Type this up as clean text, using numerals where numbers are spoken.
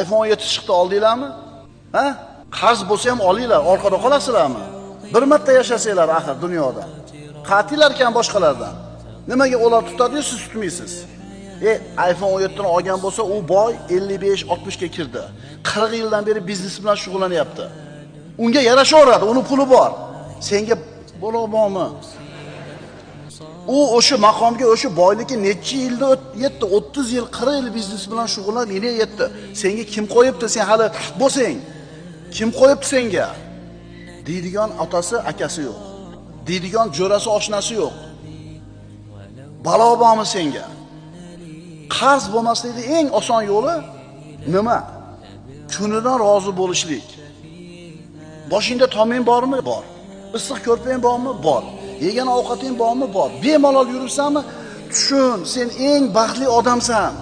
iPhone 17 chiqdi, oldinglarmi? Ha? Qarz bo'lsa ham olinglar, orqada qolasizlarmi? Bir marta yashasanglar axir dunyoda. Qatilar ekan boshqalardan. Nimaga ular tutadi-yu, siz tutmaysiz? iPhone 17 ni olgan bo'lsa, u boy 55-60 ga kirdi. 40 yildan beri biznes bilan shug'ullanyapti. Unga yarashaveradi, uni puli bor. Senga bo'lmoqmi? U o'sha maqomga, o'sha boyligi necha yilda yetdi? 30 yil, 40 yil biznes bilan shug'ullanib, yana yetdi. Senga kim qo'yibdi? Sen hali bo'lsang, kim qo'yibdi senga? Deydigan otasi, akasi yo'q. Deydigan jo'rasi, oshnasi yo'q. Balo bormi senga? Qarz bo'lmaslikning eng oson yo'li nima? Kunidan rozi bo'lishlik. Boshingda toming bormi? Bor. Issiq ko'rpang bormi? Bor. Yegan ovqating bormi? Bor. Bemalol yuribsanmi? Tushun, sen eng baxtli odamsan.